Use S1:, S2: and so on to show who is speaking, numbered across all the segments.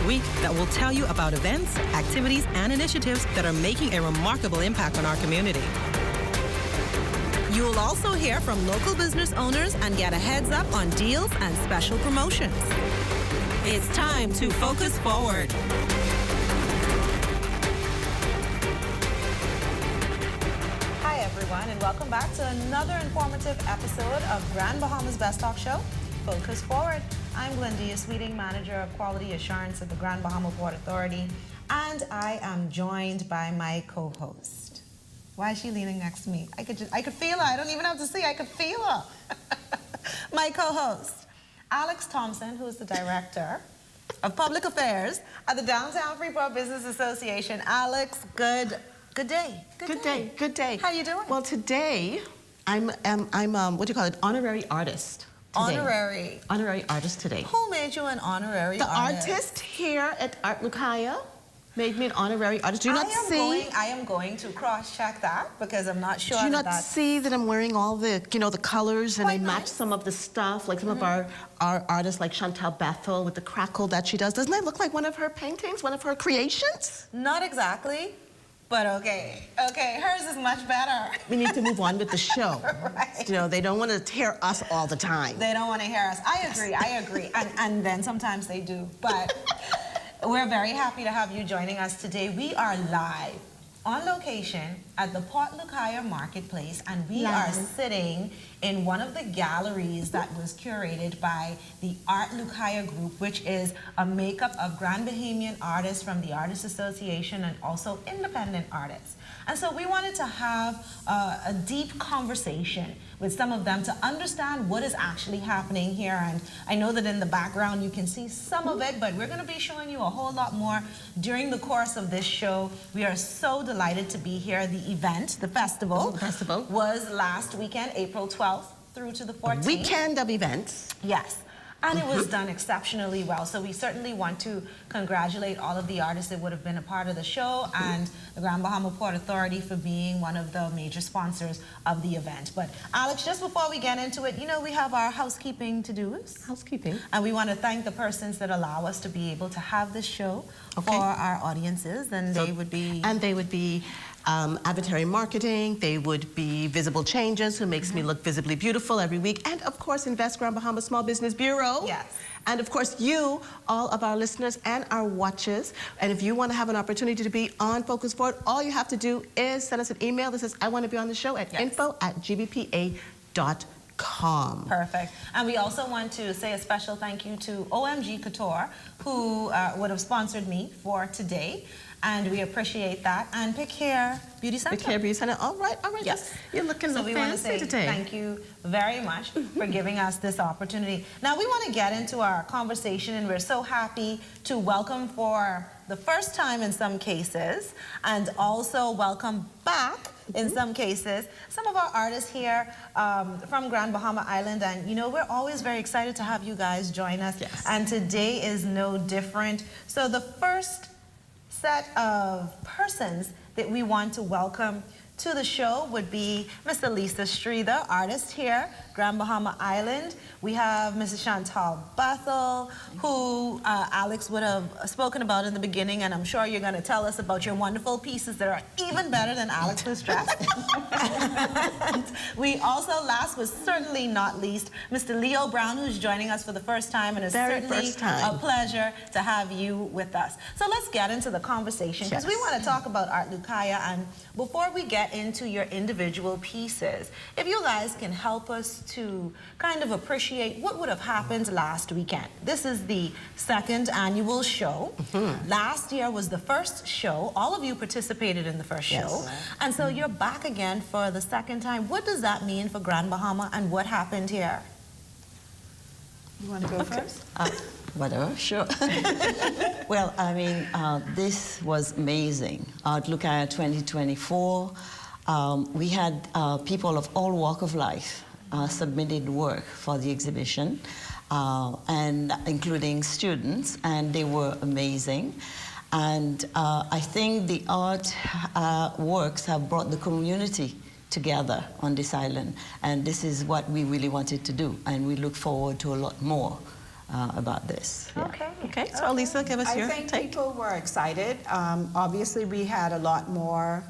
S1: week that will tell you about events, activities, and initiatives that are making a remarkable impact on our community. You'll also hear from local business owners and get a heads up on deals and special promotions. It's time to focus forward.
S2: Hi everyone, and welcome back to another informative episode of Grand Bahama's Best Talk Show, Focus Forward. I'm Glendia Sweeting, Manager of Quality Assurance at the Grand Bahama Port Authority, and I am joined by my co-host. Why is she leaning next to me? I could feel her. I don't even have to see. I could feel her. My co-host, Alex Thompson, who is the Director of Public Affairs at the Downtown Freeport Business Association. Alex, good day.
S3: Good day.
S2: How you doing?
S3: Well, today I'm what do you call it? Honorary artist. Today. Honorary artist today.
S2: Who made you an honorary artist?
S3: The artist here at Art Lucaya made me an honorary artist. Do you not see?
S2: I am going to cross-check that because I'm not sure.
S3: Do you not see that I'm wearing all the, the colors, and I match some of the stuff, like some of our artists, like Chantal Bethel with the crackle that she does. Doesn't that look like one of her paintings, one of her creations?
S2: Not exactly, but okay. Okay, hers is much better.
S3: We need to move on with the show.
S2: Right.
S3: They don't want to tear us all the time.
S2: They don't want to hear us. I agree. And then sometimes they do, but we're very happy to have you joining us today. We are live on location at the Port Lucaya Marketplace, and we are sitting in one of the galleries that was curated by the Art Lucaya Group, which is a makeup of Grand Bahamian artists from the Artists Association and also independent artists. And so we wanted to have a deep conversation with some of them to understand what is actually happening here. And I know that in the background you can see some of it, but we're going to be showing you a whole lot more during the course of this show. We are so delighted to be here. The event, the festival, was last weekend, April 12th through to the 14th.
S3: A weekend of events.
S2: Yes. And it was done exceptionally well. So we certainly want to congratulate all of the artists that would have been a part of the show and the Grand Bahama Port Authority for being one of the major sponsors of the event. But Alex, just before we get into it, we have our housekeeping to-dos.
S3: Housekeeping.
S2: And we want to thank the persons that allow us to be able to have this show for our audiences. And they would be...
S3: And they would be Avatary Marketing, they would be Visible Changes, who makes me look visibly beautiful every week, and of course Invest Grand Bahama Small Business Bureau.
S2: Yes.
S3: And of course you, all of our listeners and our watchers. And if you want to have an opportunity to be on Focus Forward, all you have to do is send us an email that says, I want to be on the show at info@gbpa.com.
S2: Perfect. And we also want to say a special thank you to OMG Couture, who would have sponsored me for today. And we appreciate that. And Pick Hair Beauty Center.
S3: Pick Hair Beauty Center. All right.
S2: Yes.
S3: You're looking so fancy today.
S2: Thank you very much for giving us this opportunity. Now we want to get into our conversation, and we're so happy to welcome for the first time in some cases, and also welcome back in some cases, some of our artists here from Grand Bahama Island. And we're always very excited to have you guys join us.
S3: Yes.
S2: And today is no different. So the first set of persons that we want to welcome to the show would be Mr. Lisa Streether, artist here, Grand Bahama Island. We have Mrs. Chantal Bethel, who Alex would have spoken about in the beginning, and I'm sure you're going to tell us about your wonderful pieces that are even better than Alex's dress. And we also, last but certainly not least, Mr. Leo Brown, who's joining us for the first time, and it's certainly a pleasure to have you with us. So let's get into the conversation, because we want to talk about Art Lucaya. And before we get into your individual pieces, if you guys can help us to kind of appreciate what would have happened last weekend. This is the second annual show. Last year was the first show. All of you participated in the first show. And so you're back again for the second time. What does that mean for Grand Bahama, and what happened here? You want to go first?
S4: Whatever, sure. Well, I mean, this was amazing. Art Lucaya 2024. We had people of all walk of life submitted work for the exhibition, and including students, and they were amazing. And I think the art works have brought the community together on this island, and this is what we really wanted to do, and we look forward to a lot more about this. Yeah.
S2: Okay.
S3: Okay, so Elisa, give us
S5: I
S3: your
S5: think
S3: take.
S5: people were excited. Obviously, we had a lot more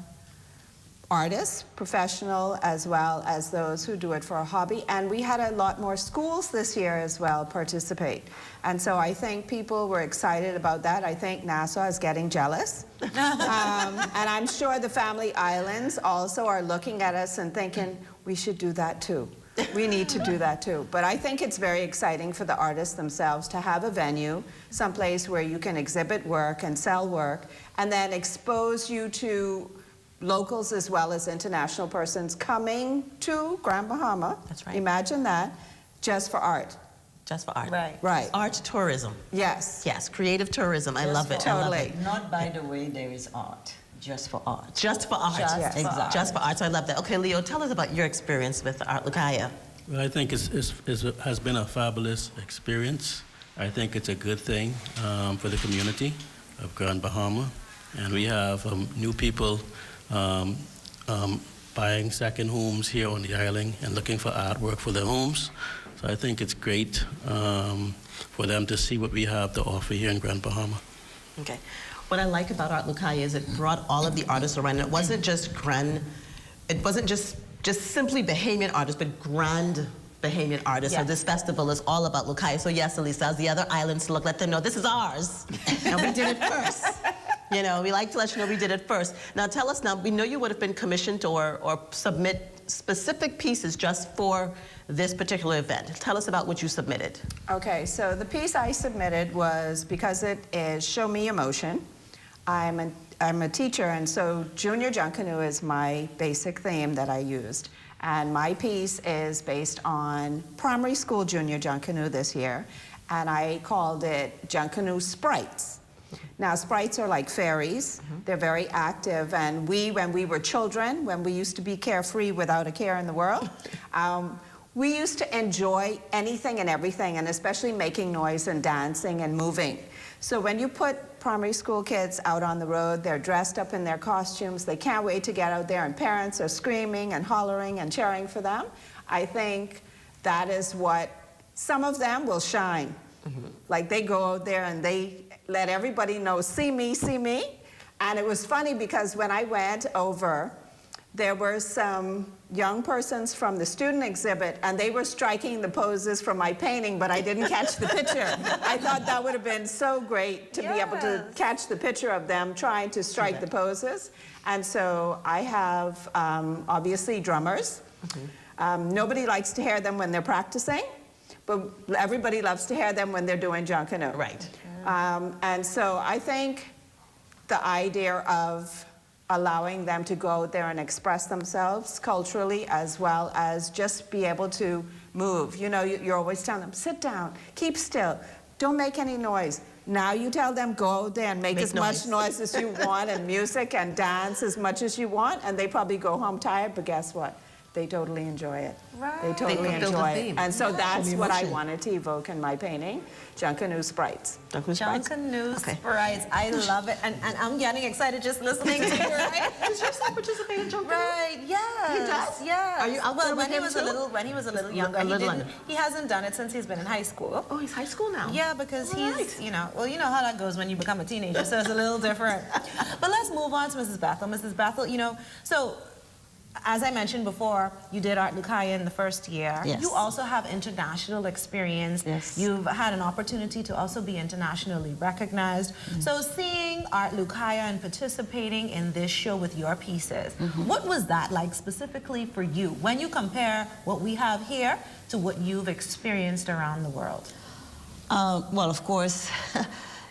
S5: artists, professional, as well as those who do it for a hobby. And we had a lot more schools this year as well participate. And so I think people were excited about that. I think Nassau is getting jealous. And I'm sure the Family Islands also are looking at us and thinking, we should do that too. We need to do that too. But I think it's very exciting for the artists themselves to have a venue, someplace where you can exhibit work and sell work, and then expose you to locals as well as international persons coming to Grand Bahama.
S3: That's right.
S5: Imagine that, just for art.
S3: Just for art.
S2: Right.
S5: Right.
S3: Art tourism.
S5: Yes.
S3: Yes, creative tourism. I love it. I love
S5: Totally.
S3: it.
S4: Not by the way there is art, just for art.
S3: Just for art.
S2: Just
S5: Yes.
S2: for
S4: Exactly.
S2: art.
S3: Just for art. So I love that. Okay, Leo, tell us about your experience with Art Lucaya.
S6: Well, I think it has been a fabulous experience. I think it's a good thing for the community of Grand Bahama. And we have new people buying second homes here on the island and looking for artwork for their homes. So I think it's great for them to see what we have to offer here in Grand Bahama.
S3: Okay. What I like about Art Lucaya is it brought all of the artists around. And it wasn't just it wasn't just simply Bahamian artists, but grand Bahamian artists. So
S2: Yes.
S3: this festival is all about Lucaya. So yes, Elisa, as the other islands look, let them know this is ours. And we did it first. You know, we like to let you know we did it first. Now tell us now, we know you would have been commissioned or submit specific pieces just for this particular event. Tell us about what you submitted.
S5: Okay, so the piece I submitted was, because it is Show Me Emotion. I'm a teacher, and so Junior Junk Canoe is my basic theme that I used. And my piece is based on primary school Junior Junk Canoe this year, and I called it Junk Canoe Sprites. Now, sprites are like fairies. They're very active, and when we were children, when we used to be carefree without a care in the world, we used to enjoy anything and everything, and especially making noise and dancing and moving. So when you put primary school kids out on the road, they're dressed up in their costumes, they can't wait to get out there, and parents are screaming and hollering and cheering for them. I think that is what, some of them will shine. Like they go out there and they let everybody know, see me, see me. And it was funny because when I went over, there were some young persons from the student exhibit, and they were striking the poses from my painting, but I didn't catch the picture. I thought that would have been so great to be able to catch the picture of them trying to strike the poses. And so I have, obviously, drummers. Nobody likes to hear them when they're practicing, but everybody loves to hear them when they're doing Junk Canoe.
S3: Right.
S5: And so I think the idea of allowing them to go out there and express themselves culturally, as well as just be able to move. You know, you're always telling them, sit down, keep still, don't make any noise. Now you tell them, go out there and make as much noise as you want, and music and dance as much as you want, and they probably go home tired, but guess what? They totally enjoy it.
S2: Right.
S5: They totally
S3: They fulfill the
S5: enjoy it.
S3: theme.
S5: And so that's what I
S3: emotion.
S5: wanted to evoke in my painting, Junk Canoe Sprites.
S2: Junk Canoe
S3: Okay.
S2: Sprites. I love it. And I'm getting excited just listening to you, right?
S3: Does your son participate in Junk Canoe?
S2: Right, yes.
S3: He does?
S2: Yes.
S3: Are you out there
S2: when
S3: with
S2: he
S3: him
S2: was
S3: too?
S2: when he was a little younger, he hasn't done it since he's been in high school.
S3: Oh, he's high school now.
S2: Yeah, because
S3: All
S2: he's,
S3: right.
S2: you know, well, you know how that goes when you become a teenager, so it's a little different. But let's move on to Mrs. Bethel. Mrs. Bethel, you know, so as I mentioned before, you did Art Lucaya in the first year.
S4: Yes.
S2: You also have international experience.
S4: Yes.
S2: You've had an opportunity to also be internationally recognized. So seeing Art Lucaya and participating in this show with your pieces, what was that like specifically for you when you compare what we have here to what you've experienced around the world?
S4: Well, of course,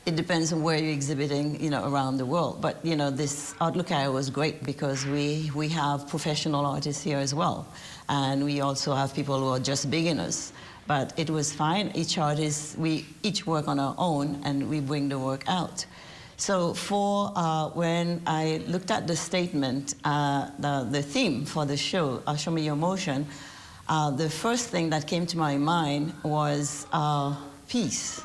S4: it depends on where you're exhibiting, you know, around the world. But, you know, this Art Lucaya was great because we have professional artists here as well. And we also have people who are just beginners. But it was fine. Each artist, we each work on our own, and we bring the work out. So for when I looked at the statement, the theme for the show, Show Me Your Emotion, the first thing that came to my mind was peace.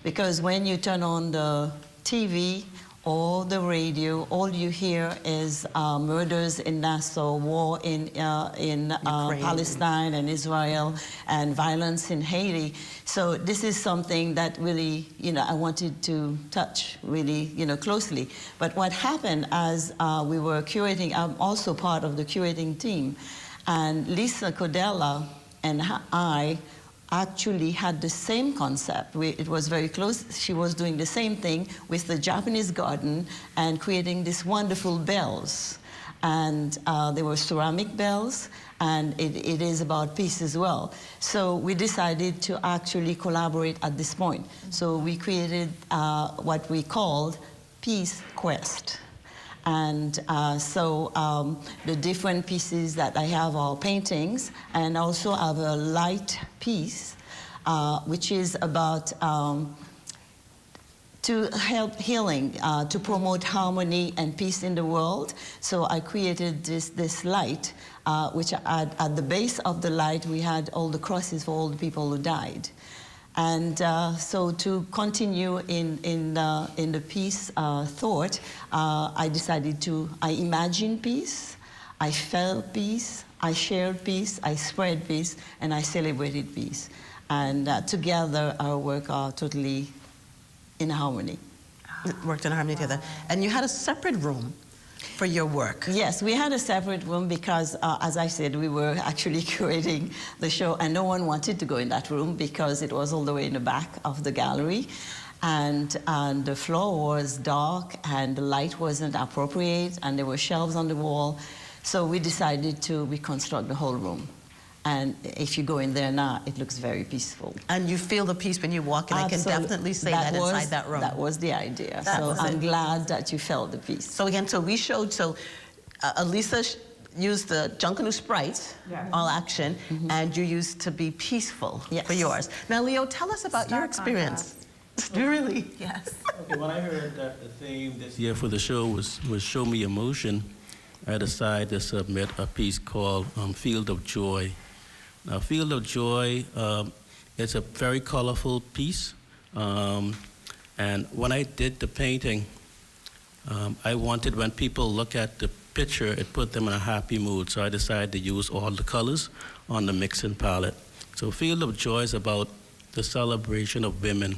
S4: Because when you turn on the TV all the radio, all you hear is murders in Nassau, war in Palestine and Israel, and violence in Haiti. So this is something that really, I wanted to touch really, closely. But what happened as we were curating, I'm also part of the curating team, and Lisa Codella and I actually had the same concept. It was very close. She was doing the same thing with the Japanese garden and creating these wonderful bells. And they were ceramic bells, and it is about peace as well. So we decided to actually collaborate at this point. So we created what we called Peace Quest. And the different pieces that I have are paintings, and also have a light piece, which is about to help healing, to promote harmony and peace in the world. So I created this light, which at the base of the light, we had all the crosses for all the people who died. And so to continue in the peace thought, I decided I imagined peace, I felt peace, I shared peace, I spread peace, and I celebrated peace. And together our work are totally in harmony.
S3: It worked in harmony together. And you had a separate room for your work.
S4: Yes, we had a separate room because, as I said, we were actually curating the show, and no one wanted to go in that room because it was all the way in the back of the gallery, and the floor was dark, and the light wasn't appropriate, and there were shelves on the wall. So we decided to reconstruct the whole room. And if you go in there now, it looks very peaceful.
S3: And you feel the peace when you walk in. I can definitely say that inside that room.
S4: That was the idea. So I'm glad that you felt the peace.
S3: So again, we showed, Elisa used the Junkanoo sprites, all action, and you used to be peaceful for yours. Now, Leo, tell us about your experience. Really?
S2: Yes.
S6: Okay, when I heard that the theme this year for the show was Show Me Emotion, I decided to submit a piece called Field of Joy. Now, Field of Joy, it's a very colorful piece. And when I did the painting, I wanted when people look at the picture, it put them in a happy mood. So I decided to use all the colors on the mixing palette. So Field of Joy is about the celebration of women.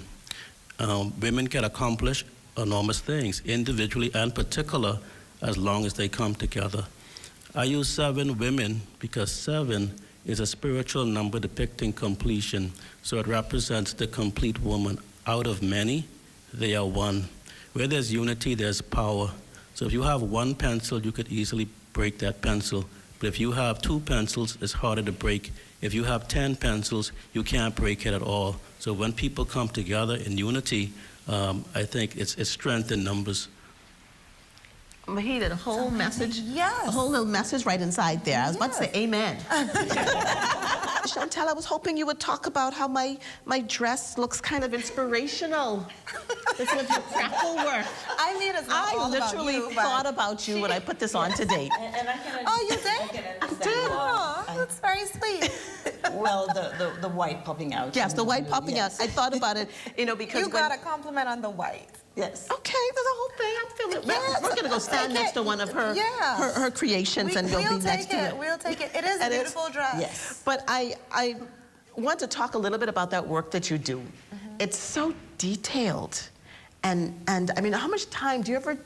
S6: Women can accomplish enormous things, individually and particular, as long as they come together. I use 7 women because 7 is a spiritual number depicting completion. So it represents the complete woman. Out of many, they are one. Where there's unity, there's power. So if you have 1 pencil, you could easily break that pencil. But if you have 2 pencils, it's harder to break. If you have 10 pencils, you can't break it at all. So when people come together in unity, I think it's strength in numbers.
S3: Mahida, a whole message,
S2: yes.
S3: a whole little message right inside there. I was about to say amen. Chantal, I was hoping you would talk about how my dress looks kind of inspirational. This is your crackle work.
S2: I made us not all about
S3: literally
S2: you,
S3: thought about you when I put this on today.
S2: Oh, you did?
S3: I did.
S2: Oh, that's very sweet.
S4: Well, the white popping out.
S3: Yes, the white popping out. I thought about it, because
S2: You got a compliment on the white.
S4: Yes.
S3: Okay, there's a whole thing. I'm feeling.
S2: Yes.
S3: We're gonna go stand next to one of her her creations, and we'll be next to it.
S2: We'll take it. It is a beautiful dress.
S4: Yes.
S3: But I want to talk a little bit about that work that you do. It's so detailed, and I mean, how much time do you ever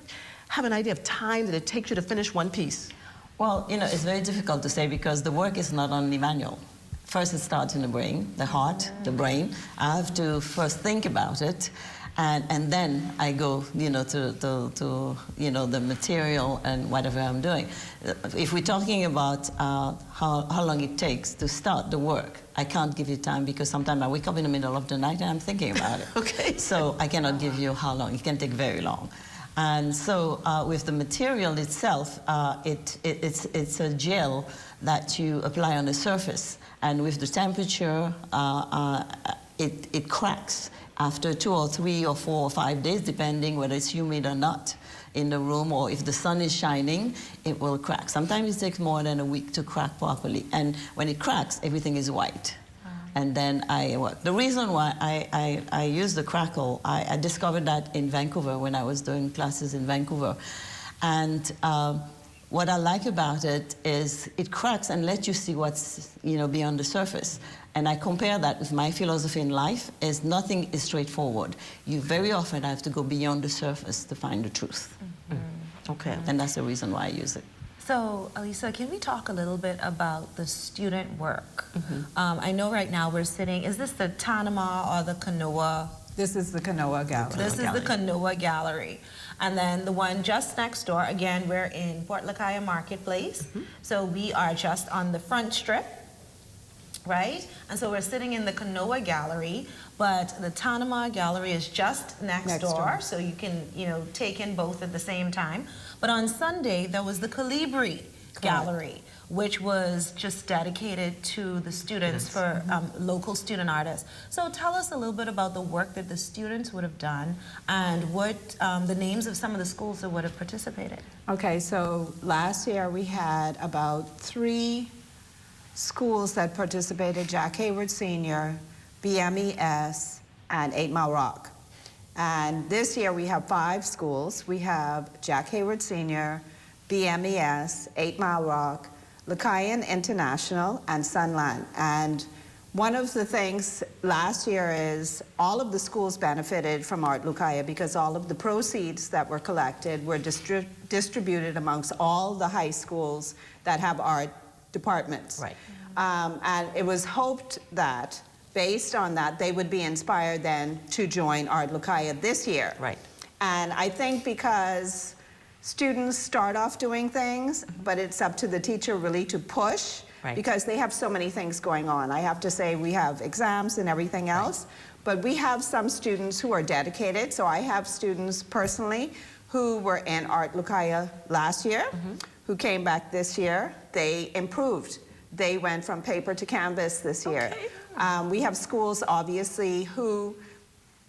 S3: have an idea of time that it takes you to finish one piece?
S4: Well, it's very difficult to say because the work is not only manual. First, it starts in the brain, the heart, the brain. I have to first think about it. And then I go, to the material and whatever I'm doing. If we're talking about how long it takes to start the work, I can't give you time because sometimes I wake up in the middle of the night and I'm thinking about it.
S3: Okay.
S4: So I cannot give you how long. It can take very long. And so with the material itself, it's a gel that you apply on the surface. And with the temperature, it cracks. After 2 or 3 or 4 or 5 days, depending whether it's humid or not in the room, or if the sun is shining, it will crack. Sometimes it takes more than a week to crack properly. And when it cracks, everything is white. And then I worked. The reason why I use the crackle, I discovered that in Vancouver when I was doing classes in Vancouver. And what I like about it is it cracks and lets you see what's, you know, beyond the surface. And I compare that with my philosophy in life, is nothing is straightforward. You very often have to go beyond the surface to find the truth.
S3: Okay.
S4: And that's the reason why I use it.
S2: So, Elisa, can we talk a little bit about the student work? I know right now we're sitting, is this the Tanama or the Kanoa?
S5: This is the Kanoa Gallery.
S2: This is the Kanoa Gallery. And then the one just next door, again, we're in Art Lucaya Marketplace. So we are just on the front strip, right? And so we're sitting in the Kanoa Gallery, but the Tanama Gallery is just next door, so you can, you know, take in both at the same time. But on Sunday, there was the Calibri Gallery, which was just dedicated to the students for local student artists. So tell us a little bit about the work that the students would have done and what the names of some of the schools that would have participated.
S5: Okay, so last year we had about 3 schools that participated: Jack Hayward Senior, BMES, and 8 Mile Rock. And this year we have 5 schools. We have Jack Hayward Senior, BMES, 8 Mile Rock, Lucayan International, and Sunland. And one of the things last year is all of the schools benefited from Art Lucaya because all of the proceeds that were collected were distributed amongst all the high schools that have art departments.
S3: Right.
S5: And it was hoped that based on that, they would be inspired then to join Art Lucaya this year.
S3: Right.
S5: And I think because students start off doing things, but it's up to the teacher really to push,
S3: Right.
S5: because they have so many things going on. I have to say we have exams and everything else, but we have some students who are dedicated. So I have students personally who were in Art Lucaya last year, who came back this year. They improved. They went from paper to canvas this year. We have schools, obviously, who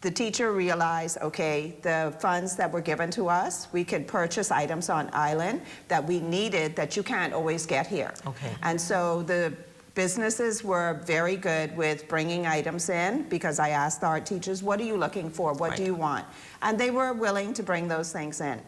S5: the teacher realized, okay, the funds that were given to us, we could purchase items on island that we needed that you can't always get here.
S3: Okay.
S5: And so the businesses were very good with bringing items in, because I asked the art teachers, what are you looking for? What do you want? And they were willing to bring those things in.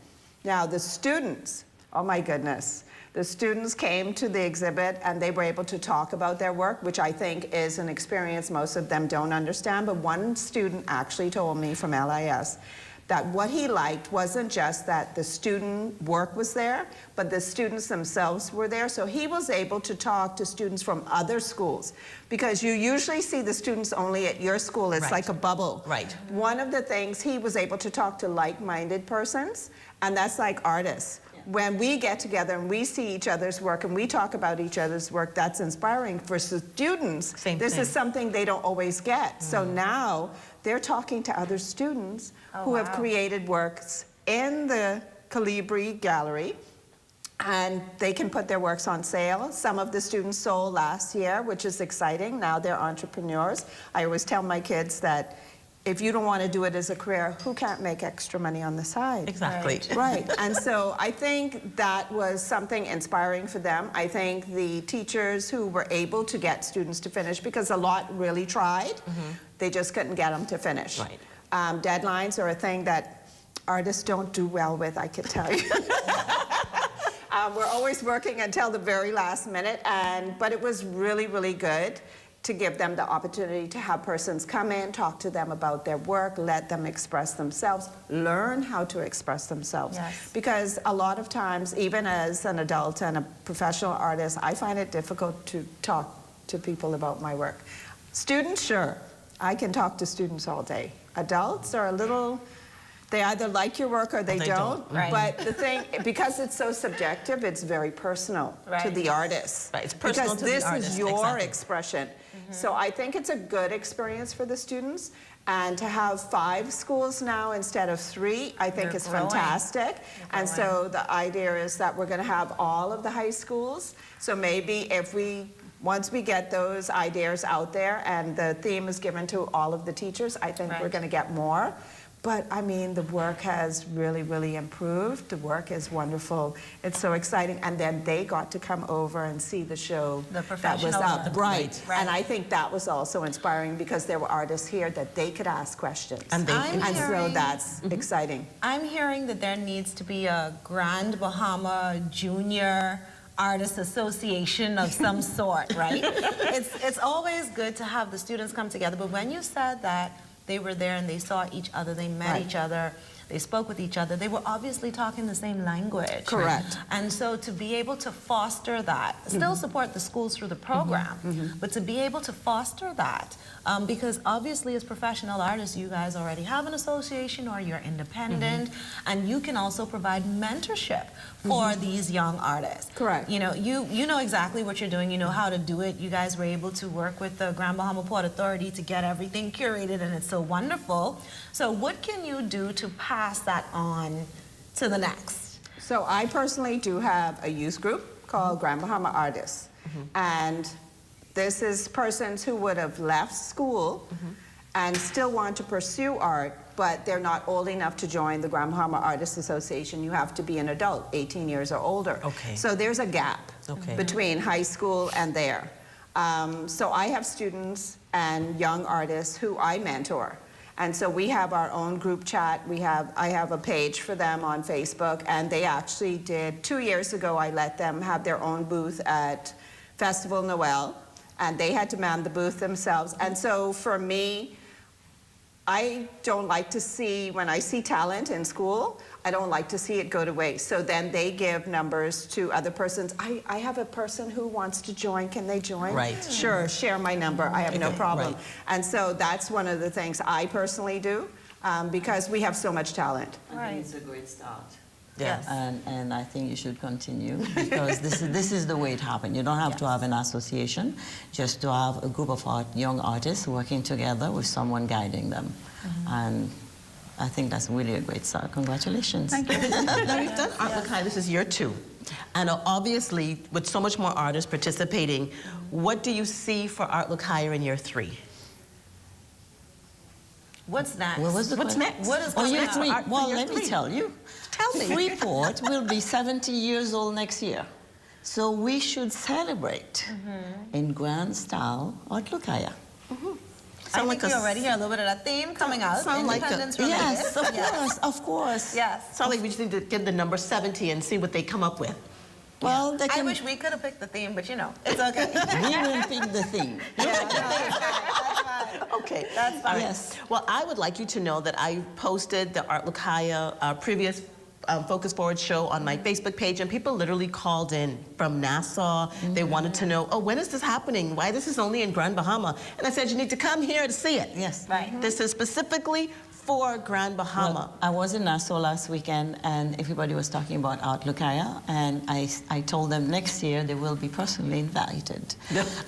S5: Now the students, oh my goodness, the students came to the exhibit and they were able to talk about their work, which I think is an experience most of them don't understand. But one student actually told me from LIS that what he liked wasn't just that the student work was there, but the students themselves were there. So he was able to talk to students from other schools, because you usually see the students only at your school. It's like a bubble.
S3: Right.
S5: One of the things, he was able to talk to like-minded persons, and that's like artists. When we get together and we see each other's work and we talk about each other's work, that's inspiring. For students, this is something they don't always get. So now they're talking to other students who have created works in the Calibri Gallery, and they can put their works on sale. Some of the students sold last year, which is exciting. Now they're entrepreneurs. I always tell my kids that if you don't want to do it as a career, who can't make extra money on the side?
S3: Exactly.
S5: Right. And so I think that was something inspiring for them. I think the teachers who were able to get students to finish, because a lot really tried, they just couldn't get them to finish.
S3: Right.
S5: Deadlines are a thing that artists don't do well with, I can tell you. We're always working until the very last minute, but it was really, really good to give them the opportunity to have persons come in, talk to them about their work, let them express themselves, learn how to express themselves.
S2: Yes.
S5: Because a lot of times, even as an adult and a professional artist, I find it difficult to talk to people about my work. Students, sure, I can talk to students all day. Adults are a little, they either like your work or they don't.
S2: Right.
S5: But the thing, because it's so subjective, it's very personal to the artist.
S3: Right, it's personal
S5: because
S3: to the
S5: this
S3: artist,
S5: is your
S3: exactly.
S5: expression. So I think it's a good experience for the students. And to have 5 schools now instead of 3, I think is fantastic. And so the idea is that we're going to have all of the high schools. So maybe if once we get those ideas out there and the theme is given to all of the teachers, I think we're going to get more. But I mean, the work has really, really improved. The work is wonderful. It's so exciting. And then they got to come over and see the show
S2: The
S5: that was
S2: professional
S5: up.
S2: work.
S5: Right.
S2: Right.
S5: And I think that was also inspiring because there were artists here that they could ask questions.
S3: And they-
S5: and so
S2: hearing-
S5: that's exciting.
S2: I'm hearing that there needs to be a Grand Bahama Junior Artists Association of some sort, right? It's always good to have the students come together, but when you said that they were there and they saw each other, they met
S5: Right.
S2: each other, they spoke with each other, they were obviously talking the same language.
S5: Correct.
S2: And so to be able to foster that, still support the schools through the program, but to be able to foster that, because obviously as professional artists, you guys already have an association or you're independent, and you can also provide mentorship for these young artists.
S5: Correct.
S2: You know, you know exactly what you're doing, you know how to do it. You guys were able to work with the Grand Bahama Port Authority to get everything curated, and it's so wonderful. So what can you do to pass that on to the next?
S5: So I personally do have a youth group called Grand Bahama Artists. And this is persons who would have left school and still want to pursue art, but they're not old enough to join the Grand Bahama Artists Association. You have to be an adult, 18 years or older.
S3: Okay.
S5: So there's a gap
S3: Okay.
S5: between high school and there. So I have students and young artists who I mentor. And so we have our own group chat. I have a page for them on Facebook, and they actually did, 2 years ago, I let them have their own booth at Festival Noel, and they had to man the booth themselves. And so for me, I don't like to see, when I see talent in school, I don't like to see it go to waste. So then they give numbers to other persons. I have a person who wants to join. Can they join?
S3: Right.
S5: Sure, share my number. I have no
S3: Okay,
S5: problem.
S3: right.
S5: And so that's one of the things I personally do because we have so much talent.
S4: I think it's a great start.
S3: Yes.
S4: And I think you should continue because this is the way it happened. You don't have to have an association, just to have a group of young artists working together with someone guiding them. And I think that's really a great start. Congratulations.
S3: Now we've done Art Lucaya, this is year 2. And obviously, with so much more artists participating, what do you see for Art Lucaya in year 3?
S2: What's next?
S4: Well, what's
S3: What's
S4: question?
S3: next?
S2: What is
S4: Oh,
S2: coming
S4: year
S2: up?
S4: 3.
S3: Art for
S4: Well,
S3: year
S4: let me
S3: 3.
S4: tell you.
S3: Tell me.
S4: Freeport will be 70 years old next year. So we should celebrate in grand style Art Lucaya.
S2: I
S3: Sound
S2: think
S3: like
S2: we
S3: a-
S2: already hear a little bit of that theme coming out.
S3: Sound like a-
S2: Independence related.
S4: Yes, of course, of course.
S2: Yes.
S3: Sounds like we just need to give the number 70 and see what they come up with.
S4: Well, they
S2: I
S4: can,
S2: wish we could have picked the theme, but you know, it's okay.
S4: we will pick the theme.
S2: That's fine.
S3: Okay.
S2: That's fine.
S4: Yes.
S3: Well, I would like you to know that I posted the Art Lucaya previous Focus Forward show on my Facebook page, and people literally called in from Nassau. They wanted to know, oh, when is this happening? Why this is only in Grand Bahama? And I said, you need to come here to see it.
S4: Yes.
S2: Right.
S3: This is specifically for Grand Bahama.
S4: Well, I was in Nassau last weekend, and everybody was talking about Art Lucaya, and I told them next year they will be personally invited.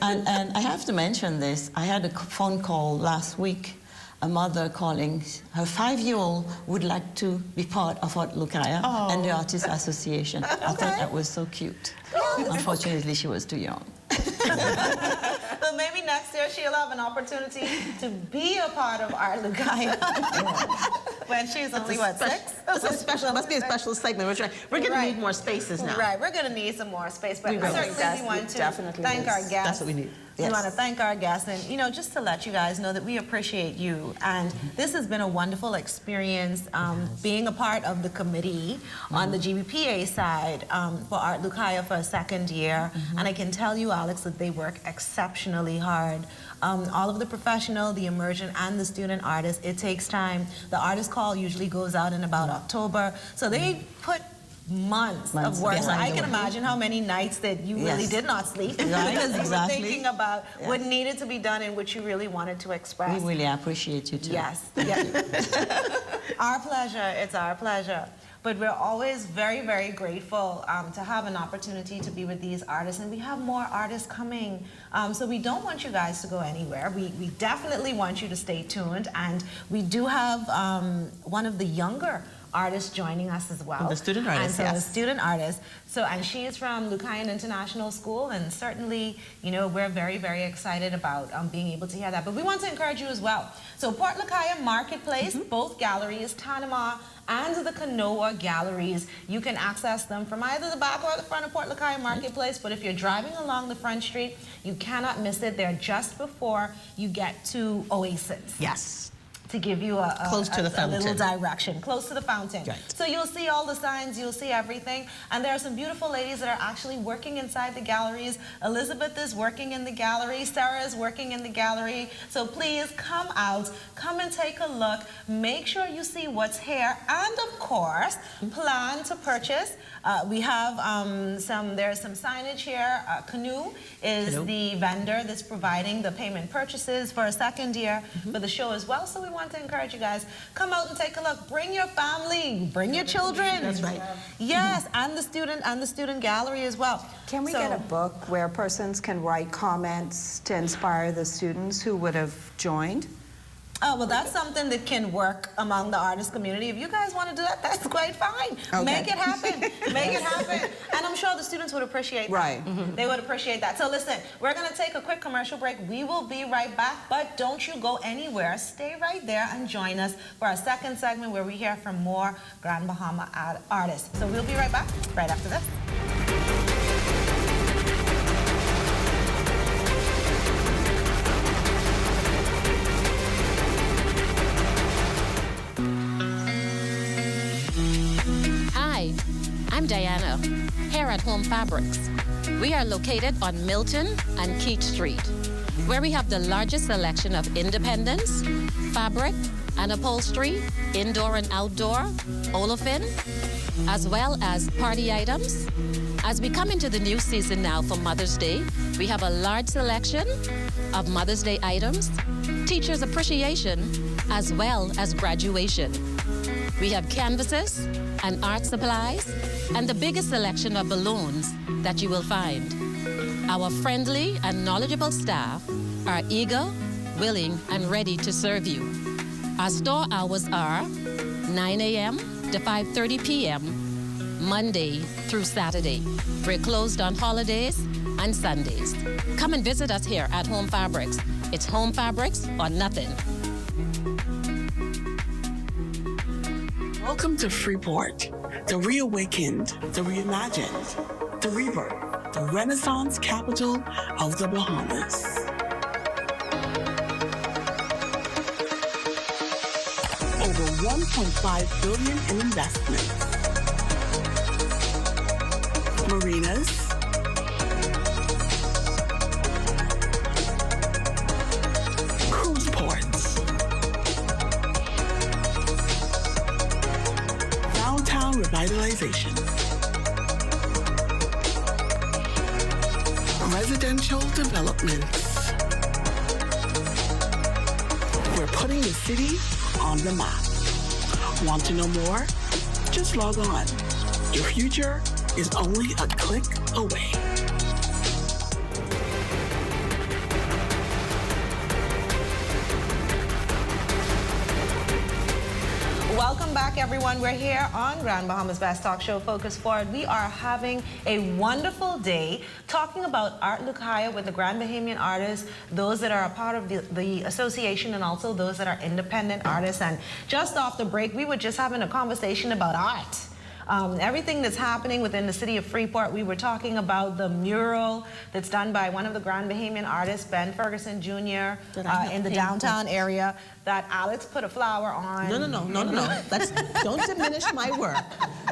S4: And I have to mention this. I had a phone call last week, a mother calling, her 5-year-old would like to be part of Art Lucaya and the Artists Association. I thought that was so cute. Unfortunately, she was too young.
S2: But maybe next year she'll have an opportunity to be a part of Art Lucaya. When she's only, what, 6?
S3: It's a special, must be a special segment. We're going to
S2: Right.
S3: need more spaces now.
S2: Right, we're going to need some more space, but
S3: We will.
S2: certainly we want to
S5: Definitely
S2: thank
S5: is.
S2: our guests.
S3: That's what we need.
S2: We
S3: Yes.
S2: want to thank our guests, and you know, just to let you guys know that we appreciate you, and this has been a wonderful experience being a part of the committee on the GBPA side for Art Lucaya for a second year, and I can tell you, Alex, that they work exceptionally hard. All of the professional, the immersion, and the student artists, it takes time. The artist call usually goes out in about October, so they put months of work. So
S4: behind
S2: I
S4: the
S2: can
S4: work.
S2: imagine how many nights that you really
S4: Yes.
S2: did not sleep
S4: Right,
S2: because you were
S4: exactly.
S2: thinking about what
S4: Yes.
S2: needed to be done and what you really wanted to express.
S4: We really appreciate you too.
S2: Yes. Yes. Our pleasure. It's our pleasure. But we're always very, very grateful to have an opportunity to be with these artists, and we have more artists coming. So we don't want you guys to go anywhere. We definitely want you to stay tuned, and we do have one of the younger artists joining us as well.
S3: The student artists,
S2: and so
S3: yes.
S2: the student artist. So, and she is from Lucayan International School, and certainly, you know, we're very, very excited about being able to hear that. But we want to encourage you as well. So Port Lucaya Marketplace, both galleries, Tanama and the Kanoa galleries, you can access them from either the back or the front of Port Lucaya Marketplace, but if you're driving along the front street, you cannot miss it. They're just before you get to Oasis.
S3: Yes.
S2: To give you
S3: Close to the
S2: a little
S3: fountain.
S2: direction, close to the fountain.
S3: Right.
S2: So you'll see all the signs, you'll see everything, and there are some beautiful ladies that are actually working inside the galleries. Elizabeth is working in the gallery, Sarah is working in the gallery, so please come out, come and take a look, make sure you see what's here, and of course, plan to purchase. We have there's some signage here. Canoe is the vendor that's providing the payment purchases for a second year for the show as well. So we want to encourage you guys, come out and take a look. Bring your family, bring your children.
S3: That's right.
S2: Yes, and the student gallery as well.
S5: Can we get a book where persons can write comments to inspire the students who would have joined?
S2: Oh, well, that's something that can work among the artist community. If you guys want to do that, that's quite fine.
S5: Okay.
S2: Make it happen. Make it happen. And I'm sure the students would appreciate that.
S5: Right.
S2: They would appreciate that. So listen, we're going to take a quick commercial break. We will be right back, but don't you go anywhere. Stay right there and join us for our second segment where we hear from more Grand Bahama artists. So we'll be right back right after this.
S7: Hi, I'm Diana, here at Home Fabrics. We are located on Milton and Keach Street, where we have the largest selection of independence, fabric, and upholstery, indoor and outdoor, olefin, as well as party items. As we come into the new season now for Mother's Day, we have a large selection of Mother's Day items, teachers' appreciation, as well as graduation. We have canvases and art supplies and the biggest selection of balloons that you will find. Our friendly and knowledgeable staff are eager, willing, and ready to serve you. Our store hours are 9 a.m. to 5:30 p.m., Monday through Saturday. We're closed on holidays and Sundays. Come and visit us here at Home Fabrics. It's Home Fabrics or nothing.
S8: Welcome to Freeport, the reawakened, the reimagined, the rebirth, the Renaissance capital of the Bahamas. Over $1.5 billion in investment. Marinas, cruise ports, downtown revitalization, residential developments. We're putting the city on the map. Want to know more? Just log on. Your future is only a click away.
S2: Welcome back, everyone. We're here on Grand Bahama's Best Talk Show, Focus Forward. We are having a wonderful day talking about Art Lucaya with the Grand Bahamian artists, those that are a part of the association and also those that are independent artists. And just off the break, we were just having a conversation about art. Everything that's happening within the city of Freeport. We were talking about the mural that's done by one of the Grand Bahamian artists, Ben Ferguson Jr., in the downtown area that Alex put a flower on.
S3: No. Don't diminish my work.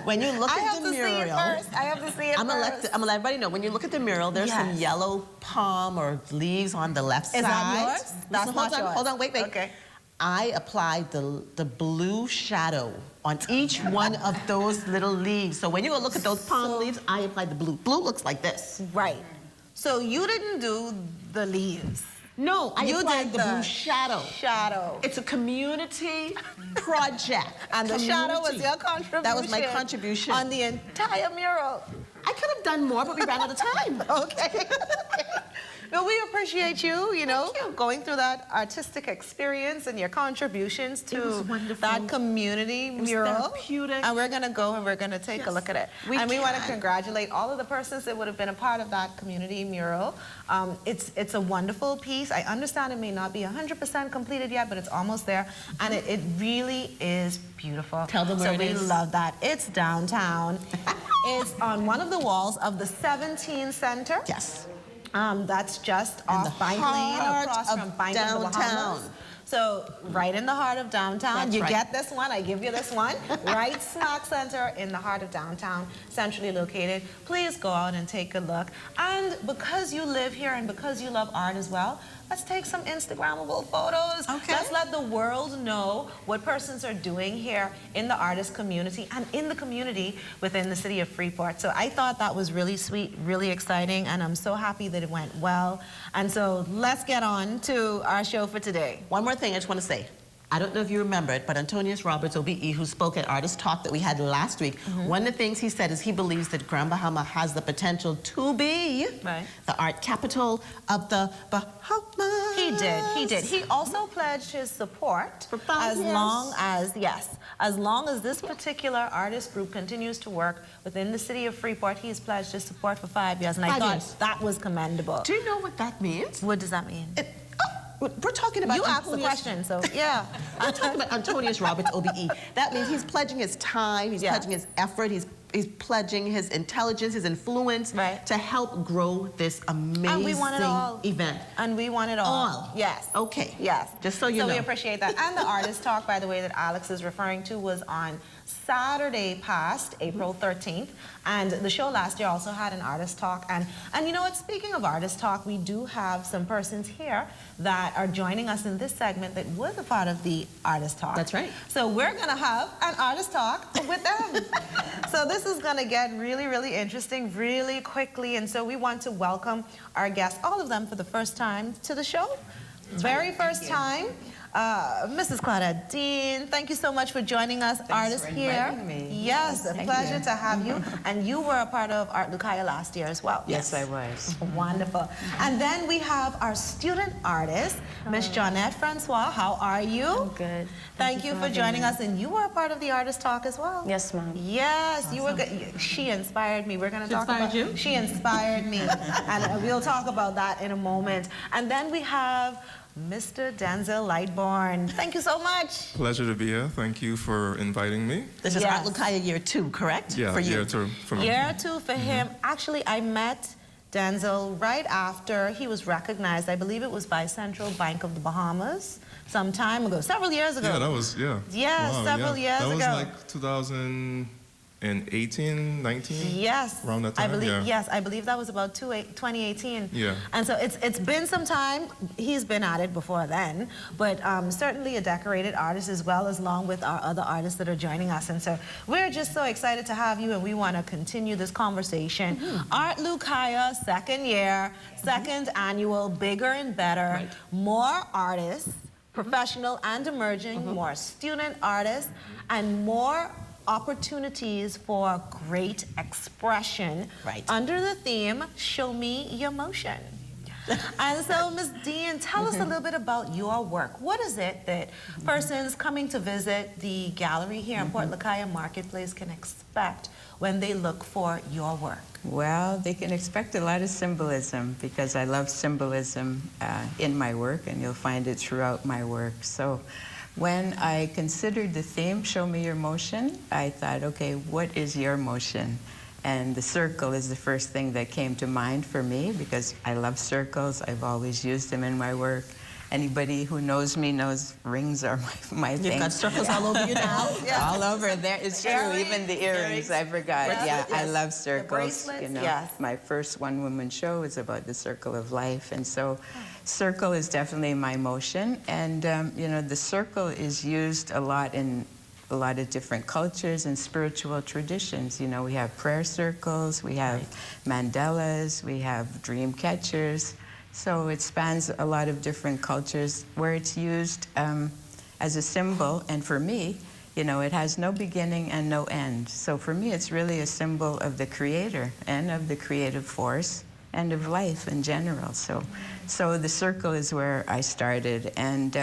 S3: When you look at the mural,
S2: I have to see it
S3: I'm gonna let everybody know. When you look at the mural, there's some yellow palm or leaves on the left side.
S2: Is that yours? That's not yours.
S3: Hold on, wait.
S2: Okay.
S3: I applied the blue shadow on each one of those little leaves. So when you go look at those palm leaves, I applied the blue. Blue looks like this.
S2: Right. So you didn't do the leaves.
S3: No, I applied the blue shadow.
S2: Shadow.
S3: It's a community project.
S2: And the shadow was your contribution.
S3: That was my contribution.
S2: On the entire mural.
S3: I could have done more, but we ran out of time.
S2: Okay. Well, we appreciate you, going through that artistic experience and your contributions to that community mural.
S3: therapeutic.
S2: And we're going to go and we're going to take a look at it. We want to congratulate all of the persons that would have been a part of that community mural. It's a wonderful piece. I understand it may not be 100% completed yet, but it's almost there. And it really is beautiful.
S3: Tell them where it is.
S2: So we love that. It's downtown. It's on one of the walls of the 17 Center.
S3: Yes.
S2: That's just off Bank Lane, across from Bank of the Bahamas. So right in the heart of downtown.
S3: That's
S2: you
S3: right.
S2: get this one, I give you this one. Right smack center in the heart of downtown, centrally located. Please go out and take a look. And because you live here and because you love art as well, let's take some Instagrammable photos.
S3: Okay.
S2: Let's let the world know what persons are doing here in the artist community and in the community within the city of Freeport. So I thought that was really sweet, really exciting, and I'm so happy that it went well. And so let's get on to our show for today.
S3: One more thing I just want to say. I don't know if you remember it, but Antonius Roberts, OBE, who spoke at Artist Talk that we had last week, one of the things he said is he believes that Grand Bahama has the potential to be the art capital of the Bahamas.
S2: He did. He also pledged his support
S3: For 5 years.
S2: as long as this particular artist group continues to work within the city of Freeport, he's pledged his support for 5 years, and I
S3: 5
S2: thought
S3: years.
S2: that was commendable.
S3: Do you know what that means?
S2: What does that mean?
S3: We're talking about
S2: You asked the
S3: Antonius-
S2: question, so yeah.
S3: I'm talking about Antonius Roberts, OBE. That means he's pledging his time, he's pledging his effort, he's pledging his intelligence, his influence to help grow this amazing
S2: And we want it all.
S3: event.
S2: And we want it all. Yes.
S3: Okay.
S2: Yes.
S3: Just so you know.
S2: So we appreciate that. And the artist talk, by the way, that Alex is referring to was on Saturday past, April 13th. And the show last year also had an artist talk. And you know what, speaking of artist talk, we do have some persons here that are joining us in this segment that was a part of the artist talk.
S3: That's right.
S2: So we're going to have an artist talk with them. So this is going to get really, really interesting really quickly. And so we want to welcome our guests, all of them for the first time to the show. Very first time. Mrs. Claudette Dean, thank you so much for joining us, artist here.
S9: Me.
S2: Yes, a pleasure to have you. And you were a part of Art Lucaya last year as well.
S9: Yes, I was.
S2: Wonderful. And then we have our student artist, Miss Jonette Francois. How are you?
S10: I'm good.
S2: Thank you for joining us. And you were a part of the artist talk as well.
S10: Yes, ma'am.
S2: Yes, you were good. She inspired me. We're going to talk about
S3: you?
S2: She inspired me. And we'll talk about that in a moment. And then we have Mr. Denzel Lightbourne. Thank you so much.
S11: Pleasure to be here. Thank you for inviting me.
S3: This is
S2: Yes.
S3: Art Lucaya year 2, correct?
S11: Yeah,
S3: For you.
S11: year 2 for me.
S2: Year 2 for him. Actually, I met Denzel right after he was recognized. I believe it was by Central Bank of the Bahamas some time ago, several years ago.
S11: Yeah, that was,
S2: Yeah, several years
S11: that
S2: ago.
S11: That was like 2018, 19?
S2: Yes.
S11: Around that time,
S2: I believe,
S11: yeah.
S2: Yes, I believe that was about 2018.
S11: Yeah.
S2: And so it's been some time. He's been at it before then, but certainly a decorated artist as well, as along with our other artists that are joining us. And so we're just so excited to have you, and we want to continue this conversation. Art Lucaya, second year, second annual, bigger and better, more artists, professional and emerging, more student artists, and more opportunities for great expression under the theme, Show Me Your Motion. And so, Ms. Dean, tell us a little bit about your work. What is it that persons coming to visit the gallery here in Port Lucaya Marketplace can expect when they look for your work?
S9: Well, they can expect a lot of symbolism because I love symbolism in my work, and you'll find it throughout my work. So when I considered the theme, Show Me Your Motion, I thought, okay, what is your motion? And the circle is the first thing that came to mind for me because I love circles. I've always used them in my work. Anybody who knows me knows rings are my thing.
S3: You've got circles all over you now?
S9: All over there. It's true. Even the earrings, I forgot.
S2: Yes,
S9: Yeah, I
S2: yes.
S9: love
S2: The
S9: circles.
S2: bracelets, yes.
S9: My first one-woman show is about the circle of life, and so circle is definitely my motion. And the circle is used a lot in a lot of different cultures and spiritual traditions. You know, we have prayer circles, we have mandalas, we have dream catchers. So it spans a lot of different cultures where it's used as a symbol. And for me, it has no beginning and no end. So for me, it's really a symbol of the Creator and of the creative force and of life in general. So the circle is where I started, and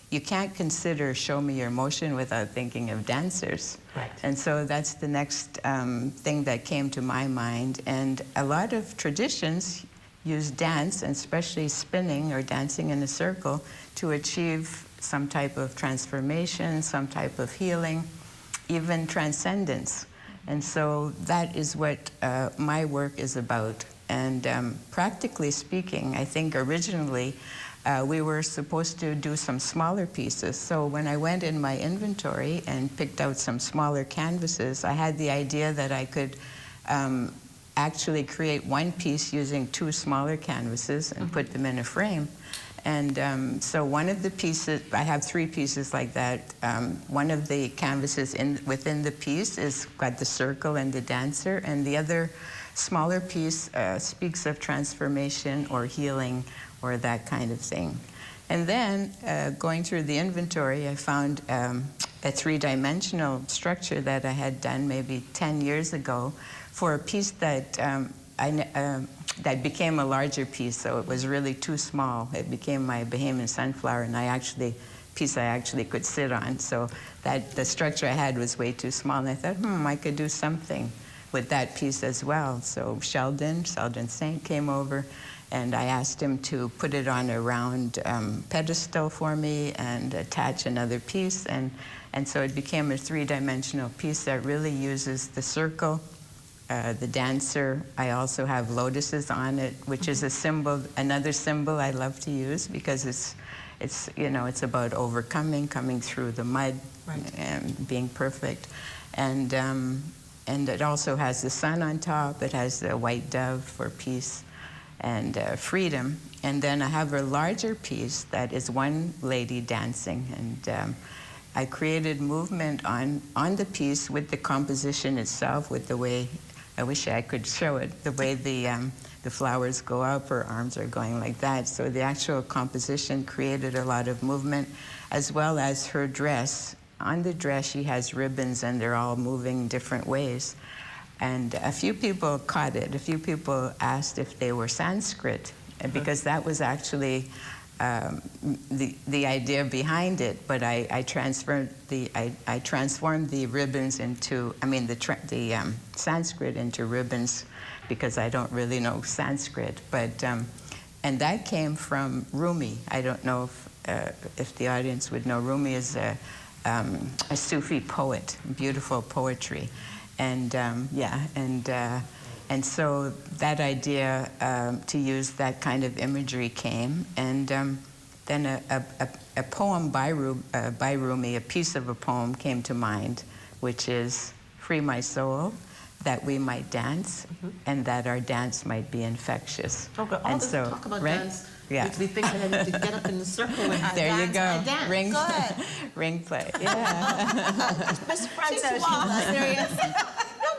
S9: you can't consider Show Me Your Motion without thinking of dancers.
S3: Right.
S9: And so that's the next thing that came to my mind. And a lot of traditions use dance, and especially spinning or dancing in a circle, to achieve some type of transformation, some type of healing, even transcendence. And so that is what my work is about. And practically speaking, I think originally we were supposed to do some smaller pieces. So when I went in my inventory and picked out some smaller canvases, I had the idea that I could actually create one piece using 2 smaller canvases and put them in a frame. And so one of the pieces, I have 3 pieces like that. One of the canvases within the piece is got the circle and the dancer, and the other smaller piece speaks of transformation or healing or that kind of thing. And then going through the inventory, I found a 3-dimensional structure that I had done maybe 10 years ago for a piece that that became a larger piece, so it was really too small. It became my Bahamian sunflower, and piece I actually could sit on. So that the structure I had was way too small, and I thought, I could do something with that piece as well. So Sheldon Saint came over, and I asked him to put it on a round pedestal for me and attach another piece, and so it became a 3-dimensional piece that really uses the circle, the dancer. I also have lotuses on it, which is a symbol, another symbol I love to use, because it's about overcoming, coming through the mud, and being perfect. And it also has the sun on top. It has the white dove for peace and freedom. And then I have a larger piece that is one lady dancing, and I created movement on the piece with the composition itself, with the way, I wish I could show it, the way the flowers go up, her arms are going like that. So the actual composition created a lot of movement, as well as her dress. On the dress, she has ribbons, and they're all moving different ways. And a few people caught it. A few people asked if they were Sanskrit, because that was actually the idea behind it. But I transformed the ribbons into, the Sanskrit into ribbons, because I don't really know Sanskrit. But and that came from Rumi. I don't know if the audience would know. Rumi is a Sufi poet, beautiful poetry. And and so that idea to use that kind of imagery came, and then a poem by Rumi, a piece of a poem came to mind, which is "Free my soul, that we might dance, and that our dance might be infectious."
S3: Okay, all
S9: and
S3: this
S9: so,
S3: talk about
S9: right?
S3: dance
S9: Yeah.
S3: makes me think that I need to get up in the circle and
S9: There you
S3: dance
S9: go.
S3: and dance.
S9: Ring,
S3: Go ahead.
S9: ring play. Yeah.
S3: Miss Frances, she's not serious.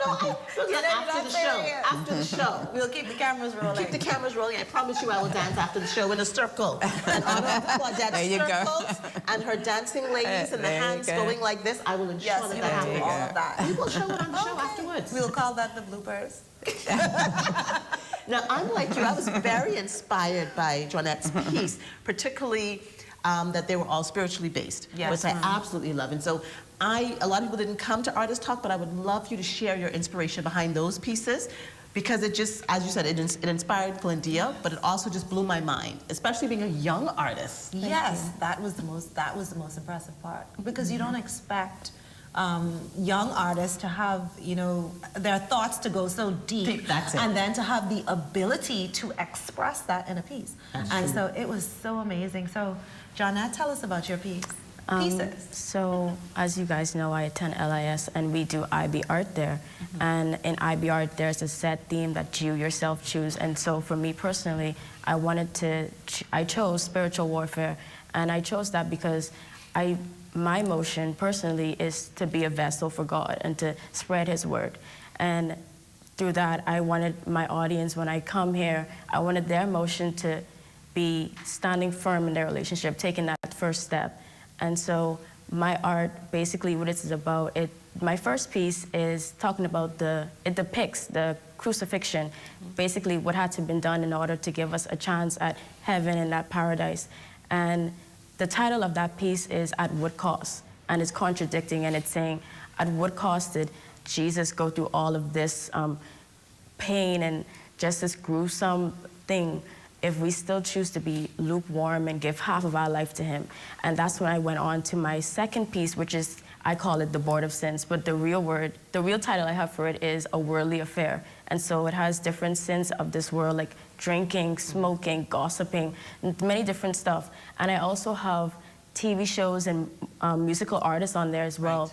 S3: After the show. After the show.
S2: We'll keep the cameras rolling.
S3: Keep the cameras rolling. I promise you I will dance after the show in a circle. And honor of Claudette
S9: There you go.
S3: circles and her dancing ladies and the
S9: There you
S3: hands
S9: go.
S3: going like this. I will ensure that that happens.
S2: all of that.
S3: We will show it on the show afterwards.
S2: We'll call that the bloopers.
S3: Now, I'm like you. I was very inspired by Joanette's piece, particularly that they were all spiritually based,
S2: Yes.
S3: which I absolutely love. And so a lot of people didn't come to Artist Talk, but I would love you to share your inspiration behind those pieces, because it just, as you said, it inspired Glendia, but it also just blew my mind, especially being a young artist.
S2: Yes, that was the most impressive part, because you don't expect young artists to have, their thoughts to go so deep,
S3: That's it.
S2: and then to have the ability to express that in a piece. And so it was so amazing. So, Johnette, tell us about your pieces.
S10: So, as you guys know, I attend LIS, and we do IB art there. And in IB art, there's a set theme that you yourself choose. And so, for me personally, I chose spiritual warfare, and I chose that because my motion personally is to be a vessel for God and to spread His word. And through that, I wanted my audience, when I come here, I wanted their motion to be standing firm in their relationship, taking that first step. And so my art, basically what it's about, my first piece is talking about it depicts the crucifixion, basically what had to be done in order to give us a chance at heaven and that paradise. And the title of that piece is At What Cost? And it's contradicting, and it's saying, at what cost did Jesus go through all of this pain and just this gruesome thing if we still choose to be lukewarm and give half of our life to him? And that's when I went on to my second piece, which is, I call it The Board of Sins, but the real title I have for it is A Worldly Affair. And so it has different sins of this world, like drinking, smoking, gossiping, and many different stuff. And I also have TV shows and musical artists on there as well,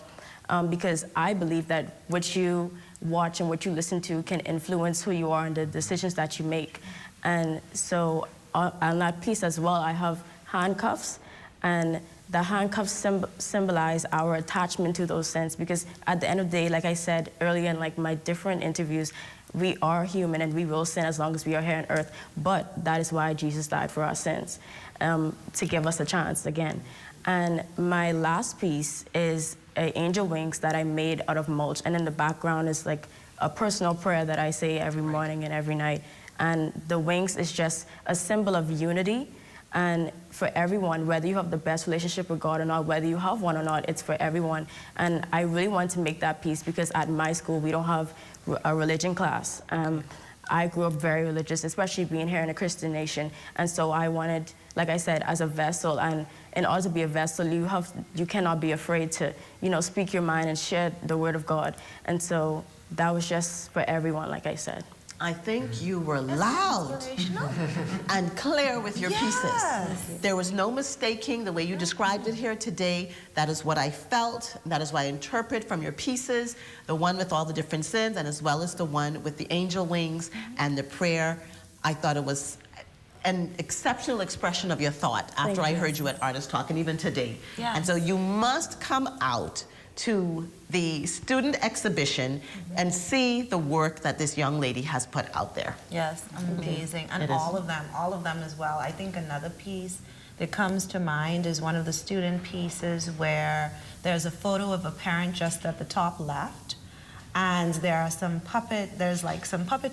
S10: because I believe that what you watch and what you listen to can influence who you are and the decisions that you make. And so on that piece as well, I have handcuffs, and the handcuffs symbolize our attachment to those sins, because at the end of the day, like I said earlier in like my different interviews, we are human and we will sin as long as we are here on earth, but that is why Jesus died for our sins, to give us a chance again. And my last piece is angel wings that I made out of mulch, and in the background is like a personal prayer that I say every morning and every night. And the wings is just a symbol of unity, and for everyone, whether you have the best relationship with God or not, whether you have one or not, it's for everyone. And I really want to make that piece because at my school, we don't have a religion class. I grew up very religious, especially being here in a Christian nation. And so I wanted, like I said, as a vessel, and in order to be a vessel, you cannot be afraid to, speak your mind and share the word of God. And so that was just for everyone, like I said.
S3: I think you were loud and clear with your pieces. There was no mistaking the way you described it here today. That is what I felt. That is what I interpret from your pieces, the one with all the different sins, and as well as the one with the angel wings and the prayer. I thought it was an exceptional expression of your thought after I heard you at Artist Talk, and even today.
S2: Yes.
S3: And so you must come out to the student exhibition and see the work that this young lady has put out there.
S2: Yes, amazing. And all of them as well. I think another piece that comes to mind is one of the student pieces where there's a photo of a parent just at the top left, and there's some puppet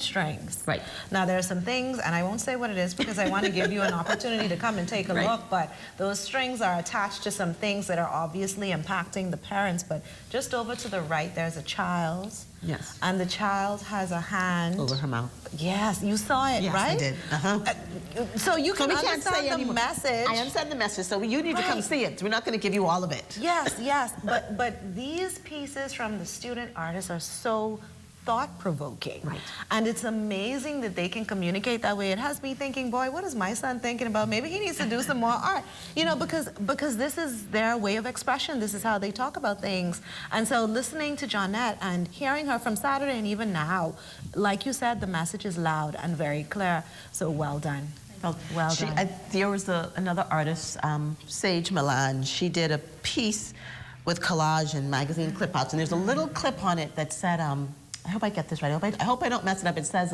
S2: strings.
S3: Right.
S2: Now there are some things, and I won't say what it is because I want to give you an opportunity to come and take a look, but those strings are attached to some things that are obviously impacting the parents. But just over to the right, there's a child.
S3: Yes.
S2: And the child has a hand
S3: Over her mouth.
S2: Yes, you saw it,
S3: Yes,
S2: right?
S3: I did.
S2: So you can
S3: we can't
S2: understand
S3: say
S2: the
S3: anymore.
S2: message.
S3: I understand the message, so you need to come see it. We're not going to give you all of it.
S2: Yes, but these pieces from the student artists are so thought-provoking.
S3: Right.
S2: And it's amazing that they can communicate that way. It has me thinking, boy, what is my son thinking about? Maybe he needs to do some more art. Because this is their way of expression. This is how they talk about things. And so listening to Johnette and hearing her from Saturday and even now, like you said, the message is loud and very clear. So well done. Well done.
S3: There was another artist, Sage Milan. She did a piece with collage and magazine clip-outs, and there's a little clip on it that said, I hope I get this right. I hope I don't mess it up. It says,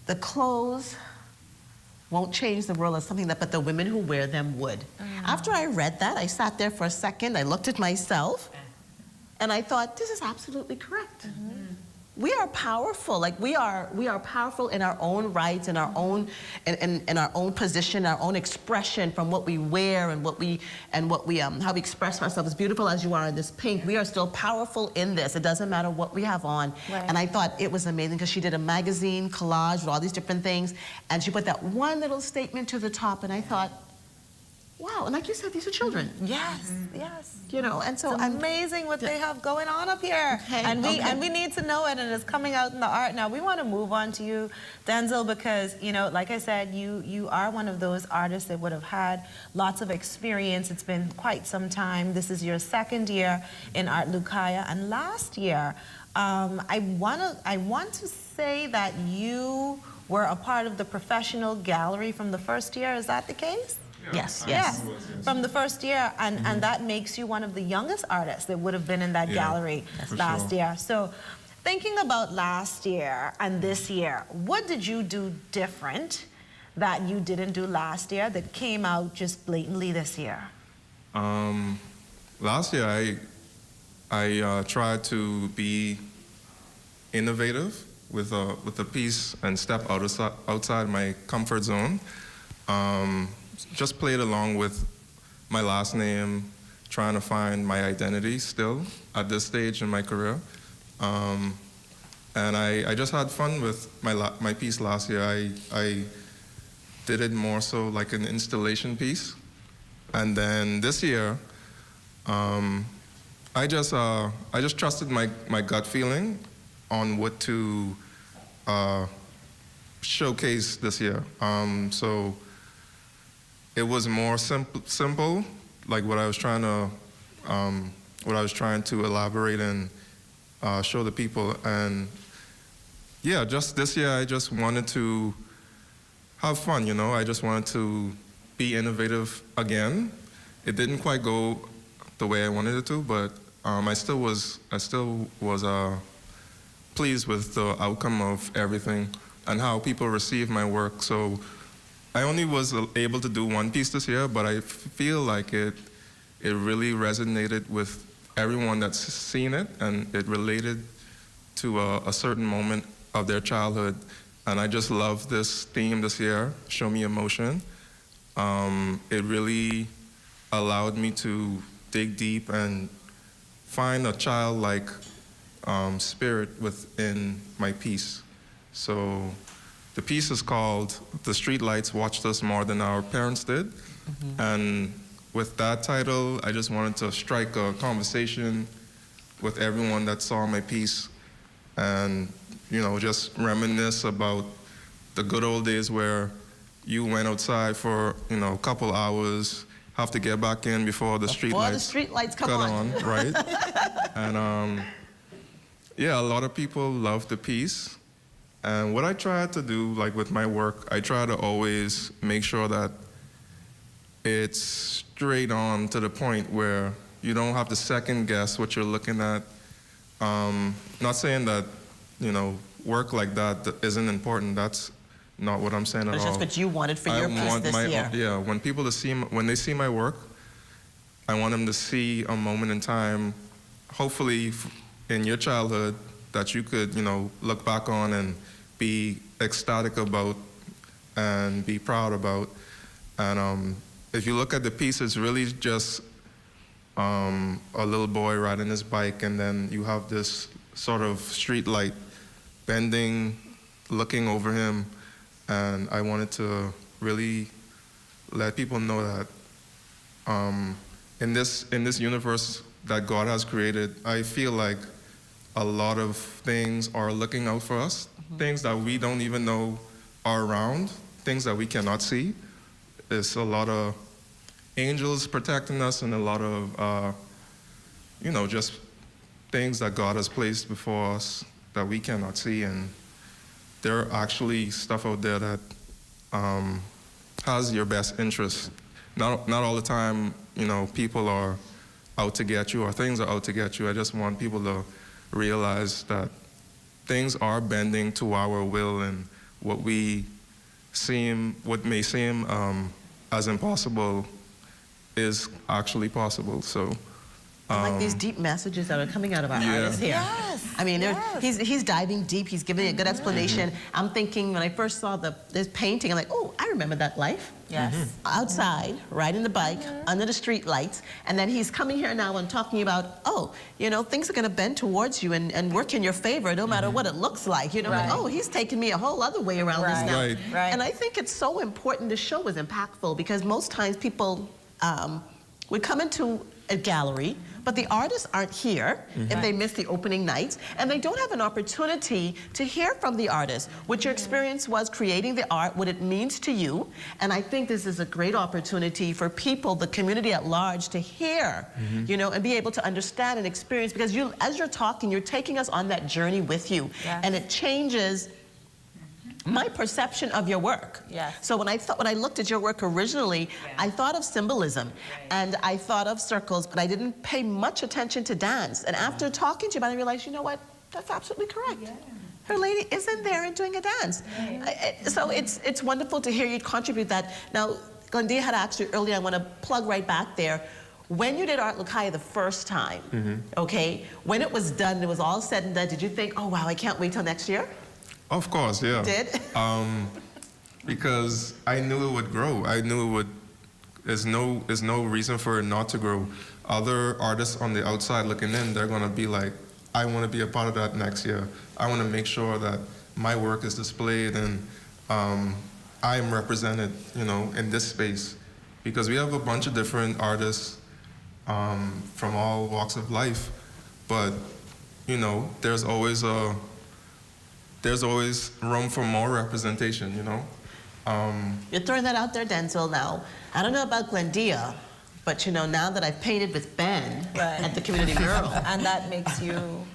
S3: the clothes won't change the world or something, but the women who wear them would. After I read that, I sat there for a second, I looked at myself, and I thought, this is absolutely correct. We are powerful. Like we are powerful in our own rights, in our own position, our own expression from what we wear and how we express ourselves. As beautiful as you are in this pink, we are still powerful in this. It doesn't matter what we have on.
S2: Right.
S3: And I thought it was amazing because she did a magazine collage with all these different things, and she put that one little statement to the top, and I thought, wow. And like you said, these are children.
S2: Yes.
S3: And so
S2: it's amazing what they have going on up here. And we need to know it, and it's coming out in the art. Now we want to move on to you, Denzel, because like I said, you are one of those artists that would have had lots of experience. It's been quite some time. This is your second year in Art Lucaya, and last year, I want to say that you were a part of the professional gallery from the first year. Is that the case?
S3: Yes.
S2: From the first year, and that makes you one of the youngest artists that would have been in that gallery last year. So thinking about last year and this year, what did you do different that you didn't do last year that came out just blatantly this year?
S11: Last year I tried to be innovative with a piece and step outside my comfort zone. Just played along with my last name, trying to find my identity still at this stage in my career. And I just had fun with my piece last year. I did it more so like an installation piece. And then this year, I just trusted my gut feeling on what to showcase this year. So it was more simple, like what I was trying to elaborate and show the people. And yeah, just this year I just wanted to have fun, you know. I just wanted to be innovative again. It didn't quite go the way I wanted it to, but I still was pleased with the outcome of everything and how people received my work. So I only was able to do one piece this year, but I feel like it really resonated with everyone that's seen it, and it related to a certain moment of their childhood. And I just love this theme this year, Show Me Emotion. It really allowed me to dig deep and find a childlike spirit within my piece. So the piece is called The Streetlights Watched Us More Than Our Parents Did. Mm-hmm. And with that title, I just wanted to strike a conversation with everyone that saw my piece and, you know, just reminisce about the good old days where you went outside for, you know, a couple hours, have to get back in before the streetlights
S3: come on.
S11: Right? And yeah, a lot of people loved the piece. And what I tried to do, like with my work, I try to always make sure that it's straight on to the point where you don't have to second guess what you're looking at. Not saying that, you know, work like that isn't important. That's not what I'm saying at all.
S3: It's just what you wanted for your piece this year.
S11: Yeah, when they see my work, I want them to see a moment in time, hopefully in your childhood, that you could, you know, look back on and be ecstatic about and be proud about. And if you look at the piece, it's really just a little boy riding his bike, and then you have this sort of street light bending, looking over him. And I wanted to really let people know that in this universe that God has created, I feel like a lot of things are looking out for us, mm-hmm. things that we don't even know are around, things that we cannot see. There's a lot of angels protecting us and a lot of, you know, just things that God has placed before us that we cannot see. And there are actually stuff out there that has your best interest. Not all the time, you know, people are out to get you or things are out to get you. I just want people to realize that things are bending to our will, and what may seem as impossible is actually possible. So
S3: I like these deep messages that are coming out of our artists here.
S2: Yes.
S3: I mean, he's diving deep. He's giving a good explanation. Mm-hmm. I'm thinking when I first saw this painting, I'm like, oh, I remember that life.
S2: Yes.
S3: Mm-hmm. Outside, riding the bike, under the street lights. And then he's coming here now and talking about, oh, you know, things are going to bend towards you and work in your favor no matter what it looks like. You know, like, oh, he's taking me a whole other way around this now.
S2: Right.
S3: And I think it's so important. The show was impactful because most times people would come into a gallery, but the artists aren't here if they miss the opening nights, and they don't have an opportunity to hear from the artist what your experience was creating the art, what it means to you. And I think this is a great opportunity for people, the community at large, to hear, you know, and be able to understand and experience, because as you're talking, you're taking us on that journey with you, and it changes my perception of your work.
S2: Yes.
S3: So when I looked at your work originally, I thought of symbolism and I thought of circles, but I didn't pay much attention to dance. And after talking to you about it, I realized, you know what? That's absolutely correct. Her lady is in there and doing a dance. So it's wonderful to hear you contribute that. Now, Glendina had asked you earlier, I want to plug right back there. When you did Art Lucaya the first time, okay, when it was done, it was all said and done, did you think, oh wow, I can't wait till next year?
S11: Of course, yeah.
S3: Did?
S11: Because I knew it would grow. I knew it would. There's no reason for it not to grow. Other artists on the outside looking in, they're gonna be like, I want to be a part of that next year. I want to make sure that my work is displayed and I am represented, you know, in this space, because we have a bunch of different artists from all walks of life, but you know, there's always room for more representation, you know.
S3: You're throwing that out there, Denzel. Now, I don't know about Glendia, but you know, now that I've painted with Ben at the community mural,
S2: And that makes you...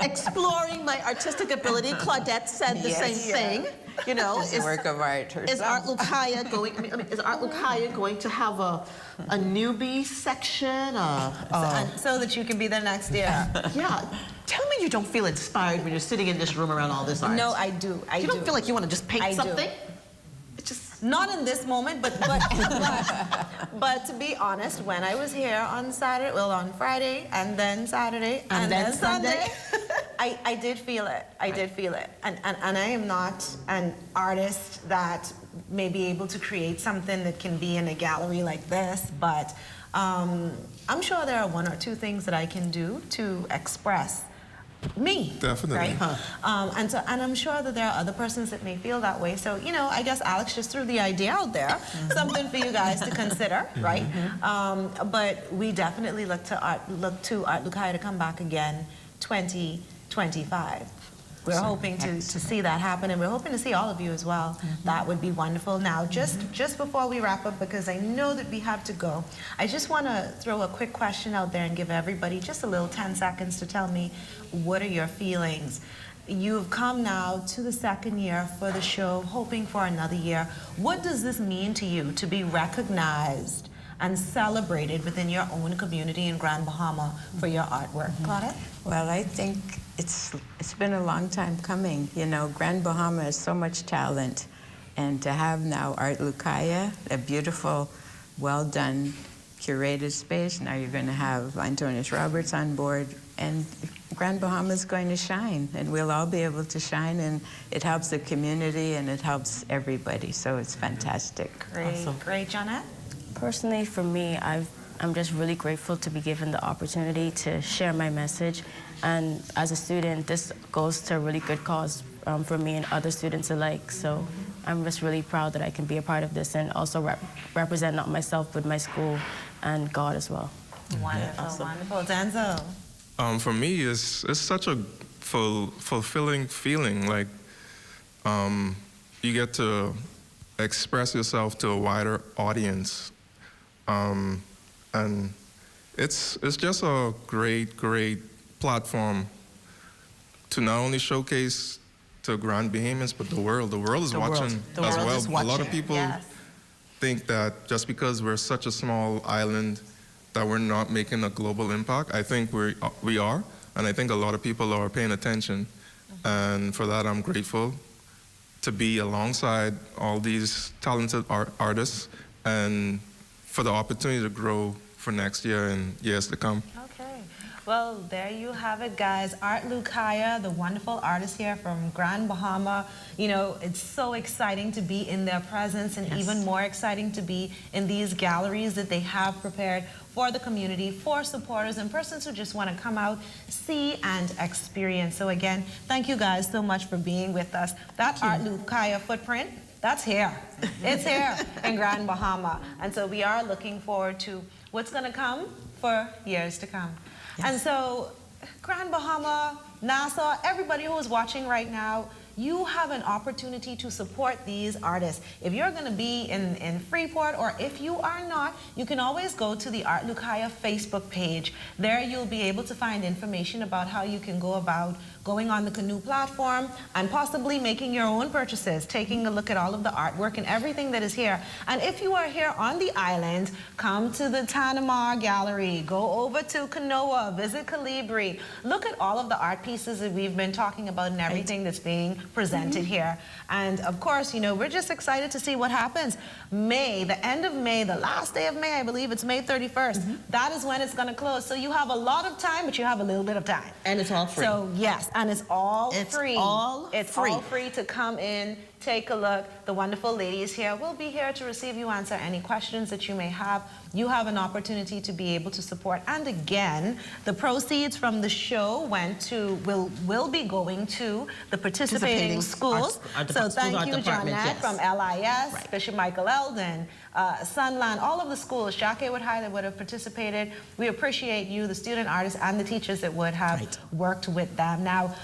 S3: exploring my artistic ability, Claudette said the same thing. You know,
S9: It's a work of art herself.
S3: is Art Lucaya going? I mean, is Art Lucaya going to have a newbie section?
S2: so that you can be there next year.
S3: Yeah. Tell me you don't feel inspired when you're sitting in this room around all this art.
S2: No, I do.
S3: You don't feel like you want to just paint
S2: I do.
S3: something? It's just
S2: Not in this moment, but to be honest, when I was here on Saturday, well, on Friday, and then Saturday, and then Sunday, I did feel it. I did feel it. And I am not an artist that may be able to create something that can be in a gallery like this, but I'm sure there are one or two things that I can do to express me.
S11: Definitely.
S2: Right? And I'm sure that there are other persons that may feel that way. So, you know, I guess Alex just threw the idea out there, something for you guys to consider, right? But we definitely look to Art Lucaya to come back again 2025. We're hoping to see that happen, and we're hoping to see all of you as well. That would be wonderful. Now, just before we wrap up, because I know that we have to go, I just want to throw a quick question out there and give everybody just a little 10 seconds to tell me, what are your feelings? You've come now to the second year for the show, hoping for another year. What does this mean to you to be recognized and celebrated within your own community in Grand Bahama for your artwork? Claudette?
S9: Well, I think it's been a long time coming. You know, Grand Bahama has so much talent, and to have now Art Lucaya, a beautiful, well-done, curated space. Now you're going to have Antonius Roberts on board, and Grand Bahama is going to shine, and we'll all be able to shine, and it helps the community and it helps everybody. So it's fantastic.
S2: Great,
S3: Awesome.
S2: great, Jeanette?
S10: Personally, for me, I'm just really grateful to be given the opportunity to share my message. And as a student, this goes to a really good cause for me and other students alike. So I'm just really proud that I can be a part of this and also represent not myself, but my school and God as well.
S2: Wonderful, wonderful. Denzel?
S11: For me, it's such a fulfilling feeling. Like you get to express yourself to a wider audience, and it's just a great platform to not only showcase to Grand Bahamians, but the world. The world is watching as well. A lot of people think that just because we're such a small island that we're not making a global impact. I think we are, and I think a lot of people are paying attention. And for that, I'm grateful to be alongside all these talented artists and for the opportunity to grow for next year and years to come.
S2: Okay. Well, there you have it, guys. Art Lucaya, the wonderful artist here from Grand Bahama. You know, it's so exciting to be in their presence, and even more exciting to be in these galleries that they have prepared for the community, for supporters and persons who just want to come out, see, and experience. So again, thank you guys so much for being with us. That Art Lucaya footprint, that's here. It's here in Grand Bahama. And so we are looking forward to what's going to come for years to come. And so, Grand Bahama, Nassau, everybody who is watching right now, you have an opportunity to support these artists. If you're going to be in Freeport, or if you are not, you can always go to the Art Lucaya Facebook page. There you'll be able to find information about how you can go about going on the Canoe platform and possibly making your own purchases, taking a look at all of the artwork and everything that is here. And if you are here on the island, come to the Tanamar Gallery, go over to Kanoa, visit Calibri, look at all of the art pieces that we've been talking about and everything that's being presented here. And of course, you know, we're just excited to see what happens. May, the end of May, the last day of May, I believe it's May 31st. That is when it's going to close. So you have a lot of time, but you have a little bit of time.
S3: And it's all free.
S2: So yes, and it's all free.
S3: It's all
S2: free to come in, take a look. The wonderful ladies here will be here to receive you, answer any questions that you may have. You have an opportunity to be able to support. And again, the proceeds from the show will be going to the participating schools. So thank you, Jeanette from LIS, Bishop Michael Eldon, Sunland, all of the schools, Jacques Wood High that would have participated. We appreciate you, the student artists, and the teachers that would have worked with them. Now,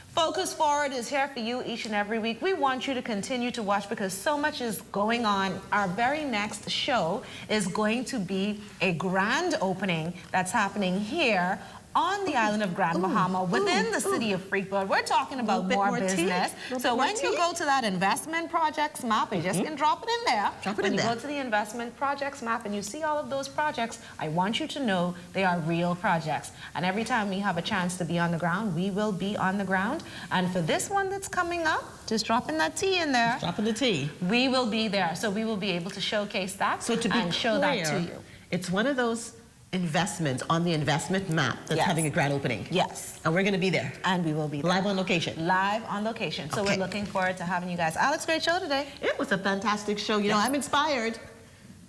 S2: Focus Forward is here for you each and every week. We want you to continue to watch because so much is going on. Our very next show is going to be a grand opening that's happening here on the island of Grand Bahama within the city of Freeport. We're talking about more business. So when you go to that investment projects map, you just can drop it in there. When you go to the investment projects map and you see all of those projects, I want you to know they are real projects. And every time we have a chance to be on the ground, we will be on the ground. And for this one that's coming up, just dropping that T in there.
S3: Dropping the T.
S2: We will be there. So we will be able to showcase that and show that to you.
S3: It's one of those investments on the investment map that's having a grand opening.
S2: Yes.
S3: And we're going to be there.
S2: And we will be there.
S3: Live on location.
S2: Live on location. So we're looking forward to having you guys. Alex, great show today.
S3: It was a fantastic show. You know, I'm inspired.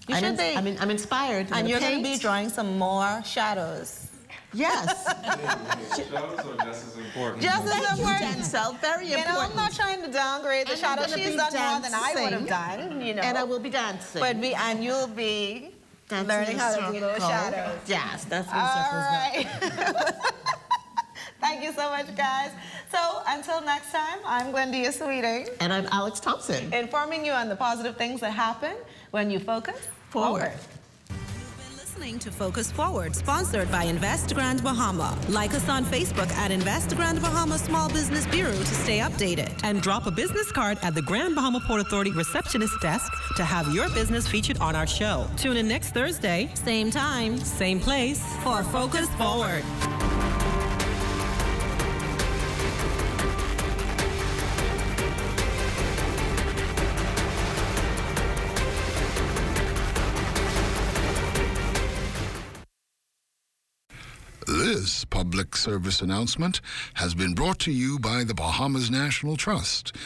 S2: You should be.
S3: I'm inspired.
S2: And you're going to be drawing some more shadows.
S3: Yes.
S11: Shadows are just as important.
S2: Just as important.
S3: Denzel, very important.
S2: You know, I'm not trying to downgrade the shadows. She's done more than I would have done, you know.
S3: And I will be dancing.
S2: And you'll be learning how to do those shadows.
S3: Yes, that's what
S2: All right. Thank you so much, guys. So until next time, I'm Gwendia Sweeting.
S3: And I'm Alex Thompson.
S2: Informing you on the positive things that happen when you focus forward.
S1: Listening to Focus Forward, sponsored by Invest Grand Bahama. Like us on Facebook at Invest Grand Bahama Small Business Bureau to stay updated. And drop a business card at the Grand Bahama Port Authority receptionist desk to have your business featured on our show. Tune in next Thursday, same time, same place, for Focus Forward.
S12: This public service announcement has been brought to you by the Bahamas National Trust